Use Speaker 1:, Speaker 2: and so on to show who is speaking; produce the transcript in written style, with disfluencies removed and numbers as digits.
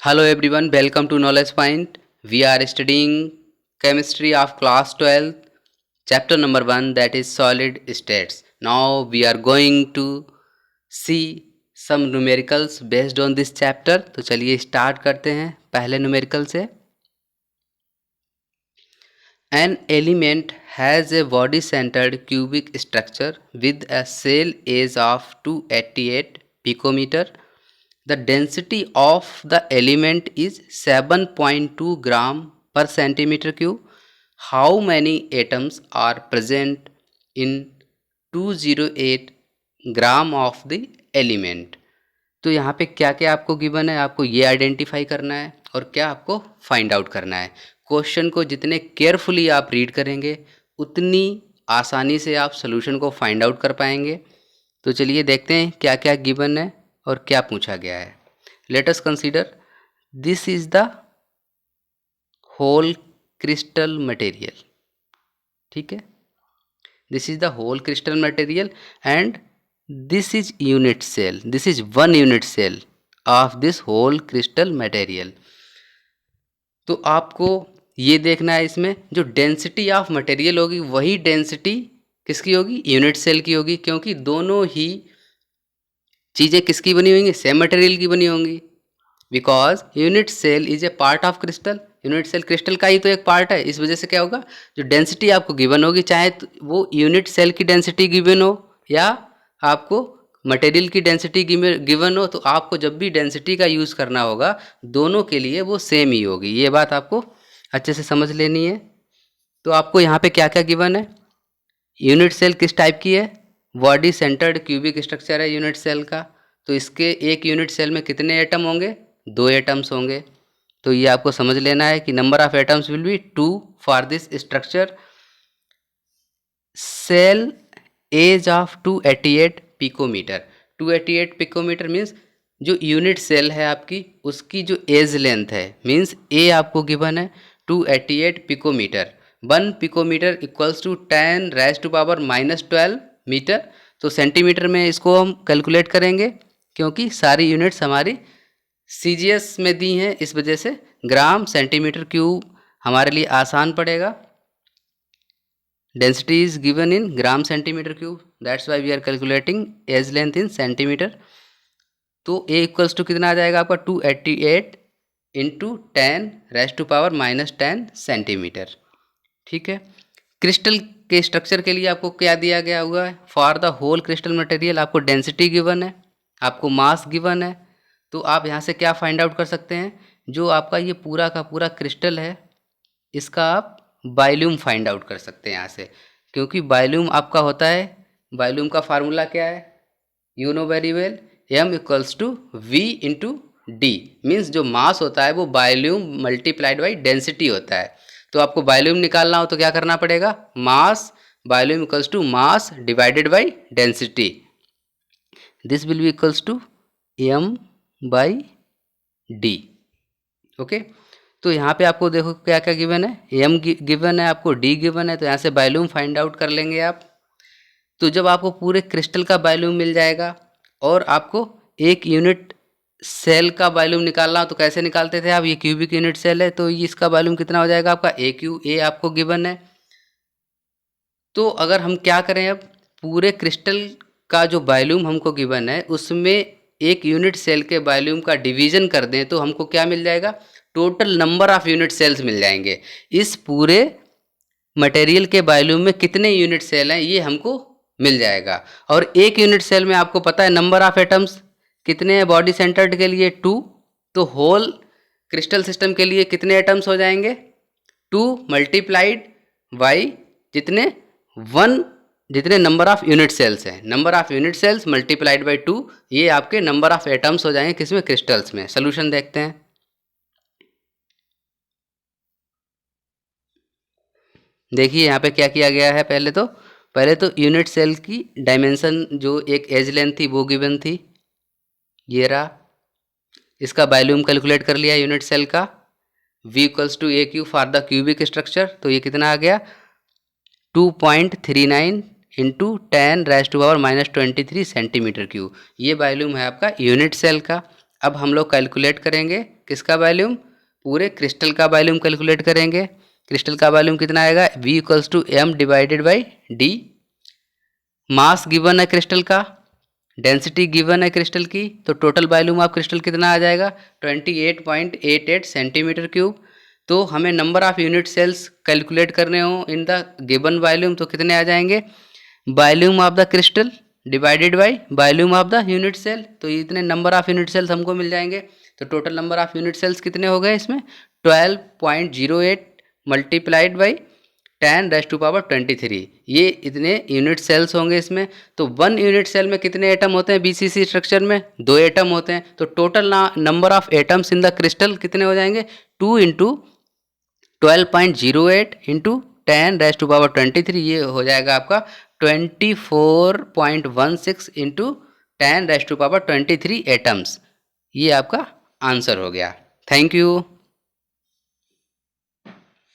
Speaker 1: Hello everyone, welcome to Knowledge Point. We are studying chemistry of class 12, chapter number 1, that is solid states. Now we are going to see some numericals based on this chapter. तो चलिए start करते हैं पहले numerical से. An element has a body-centered cubic structure with a cell age of 288 picometer. The density of the element is 7.2 gram per centimeter cube. How many atoms are present in 208 gram of the element. तो यहाँ पे क्या क्या आपको given है, आपको ये identify करना है और क्या आपको फाइंड आउट करना है. क्वेश्चन को जितने केयरफुली आप रीड करेंगे उतनी आसानी से आप सोल्यूशन को फाइंड आउट कर पाएंगे. तो चलिए देखते हैं क्या क्या गिवन है और क्या पूछा गया है. Let us consider this is the whole crystal material. ठीक है, this is the whole crystal material and this is unit cell. This is one unit cell of this whole crystal material. तो आपको ये देखना है इसमें जो डेंसिटी ऑफ मटेरियल होगी वही डेंसिटी किसकी होगी, यूनिट सेल की होगी, क्योंकि दोनों ही चीज़ें किसकी बनी होंगी, सेम मटेरियल की बनी होंगी. Because unit cell is a part of crystal. Unit cell crystal का ही तो एक पार्ट है. इस वजह से क्या होगा, जो डेंसिटी आपको गिवन होगी, चाहे तो वो यूनिट सेल की डेंसिटी गिवन हो या आपको मटेरियल की डेंसिटी गिवन हो, तो आपको जब भी डेंसिटी का यूज़ करना होगा दोनों के लिए वो सेम ही होगी. ये बात आपको अच्छे से समझ लेनी है. तो आपको यहाँ पे क्या क्या गिवन है. यूनिट सेल किस टाइप की है, बॉडी सेंटर्ड क्यूबिक स्ट्रक्चर है यूनिट सेल का. तो इसके एक यूनिट सेल में कितने एटम होंगे, 2 एटम्स होंगे. तो ये आपको समझ लेना है कि number of atoms will be 2 for this structure. Cell edge of 288 picometre. 288 picometre means जो यूनिट सेल है आपकी उसकी जो एज लेंथ है, मीन्स ए आपको गिवन है 288 पिकोमीटर. 1 पिकोमीटर इक्वल्स टू 10⁻⁻12 मीटर. तो सेंटीमीटर में इसको हम कैलकुलेट करेंगे क्योंकि सारी यूनिट्स हमारी सीजीएस में दी हैं, इस वजह से ग्राम सेंटीमीटर क्यूब हमारे लिए आसान पड़ेगा. Density is given in gram centimetre cube, that's why we are calculating edge length in centimetre. तो ए इक्वल्स टू कितना आ जाएगा आपका 288 इंटू 10⁻⁻10 सेंटीमीटर. ठीक है. क्रिस्टल के स्ट्रक्चर के लिए आपको क्या दिया गया हुआ है, for the whole crystal material आपको डेंसिटी गिवन है, आपको मास गिवन है. तो आप यहाँ से क्या फाइंड आउट कर सकते हैं, जो आपका ये पूरा का पूरा क्रिस्टल है इसका आप वॉल्यूम फाइंड आउट कर सकते हैं यहाँ से, क्योंकि वॉल्यूम आपका होता है, वॉल्यूम का फार्मूला क्या है, you know very well, m equals to v into d. Means जो मास होता है वो वॉल्यूम मल्टीप्लाइड बाई डेंसिटी होता है. तो आपको वॉल्यूम निकालना हो तो क्या करना पड़ेगा, mass volume equals to mass divided by density. This will be equals to m by d. Okay. तो यहाँ पे आपको देखो क्या क्या गिवन है, m गिवन है, आपको d गिवन है, तो यहाँ से वॉल्यूम फाइंड आउट कर लेंगे आप. तो जब आपको पूरे क्रिस्टल का वॉल्यूम मिल जाएगा और आपको एक यूनिट सेल का वॉल्यूम निकालना हो तो कैसे निकालते थे आप, ये क्यूबिक यूनिट सेल है तो इसका वॉल्यूम कितना हो जाएगा आपका ए क्यू. ए आपको गिवन है. तो अगर हम क्या करें, अब पूरे क्रिस्टल का जो वॉल्यूम हमको गिवन है उसमें एक यूनिट सेल के वॉल्यूम का डिवीजन कर दें तो हमको क्या मिल जाएगा, total number of unit cells मिल जाएंगे. इस पूरे मटेरियल के वॉल्यूम में कितने यूनिट सेल हैं ये हमको मिल जाएगा. और एक यूनिट सेल में आपको पता है नंबर ऑफ एटम्स कितने हैं, बॉडी सेंटर्ड के लिए 2. तो होल क्रिस्टल सिस्टम के लिए कितने एटम्स हो जाएंगे, 2 मल्टीप्लाइड बाई जितने 1 जितने नंबर ऑफ यूनिट सेल्स हैं, number of unit cells multiplied by 2, ये आपके नंबर ऑफ एटम्स हो जाएंगे किसमें, क्रिस्टल्स में. सोल्यूशन देखते हैं. देखिए यहाँ पे क्या किया गया है, पहले तो यूनिट सेल की डायमेंशन जो एक एज लेंथ थी वो गिवन थी, ये रहा. इसका वॉल्यूम कैलकुलेट कर लिया यूनिट सेल का, v equals to a cube for the cubic structure. तो ये कितना आ गया 2.39 इंटू 10⁻⁻23 सेंटीमीटर क्यूब. ये वॉल्यूम है आपका यूनिट सेल का. अब हम लोग कैलकुलेट करेंगे किसका वॉल्यूम, पूरे क्रिस्टल का वॉल्यूम कैलकुलेट करेंगे। क्रिस्टल का वॉल्यूम कितना आएगा, V equals to m divided by d. Mass given है क्रिस्टल का, डेंसिटी गिवन है क्रिस्टल की, तो टोटल वॉल्यूम ऑफ क्रिस्टल कितना आ जाएगा 28.88 सेंटीमीटर क्यूब। तो हमें number of unit cells calculate करने हो इन द गिवन वॉल्यूम, तो कितने आ जाएंगे, volume of the crystal divided by volume of the unit cell. तो इतने नंबर ऑफ यूनिट सेल्स हमको मिल जाएंगे। तो total number of unit cells कितने हो गए इसमें, 12.08 मल्टीप्लाइड बाई 10⁻23। ये इतने यूनिट सेल्स होंगे इसमें। तो 1 यूनिट सेल में कितने एटम होते हैं BCC स्ट्रक्चर में, 2 एटम होते हैं। तो total number of atoms in the crystal कितने हो जाएंगे, 2 इंटू 12.08 इंटू 10⁻23, ये हो जाएगा आपका 24.16 इंटू 10⁻23 एटम्स। ये आपका आंसर हो गया। Thank you.